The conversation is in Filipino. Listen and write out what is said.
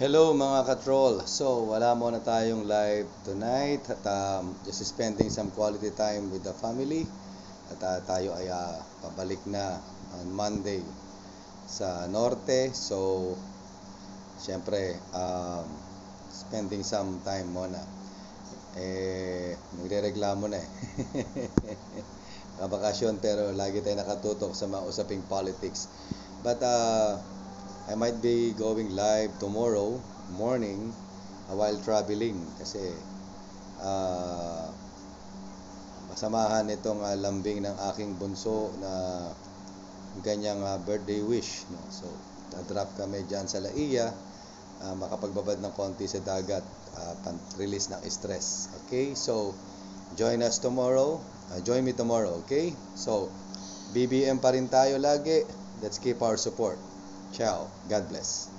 Hello mga katroll. So, wala muna tayong live tonight at just spending some quality time with the family. At tayo ay pabalik na on Monday sa Norte. So, syempre, spending some time muna. Nagre-reklamo na eh. Kabakasyon pero lagi tayo nakatutok sa mga usaping politics. But I might be going live tomorrow morning while traveling kasi masamahan itong lambing ng aking bunso na ganyang birthday wish, no? So drop kami dyan sa Laia, makapagbabad ng konti sa dagat, release ng stress. Okay, so join us tomorrow, join me tomorrow. Okay, so BBM pa rin tayo lagi. Let's keep our support. Ciao. God bless.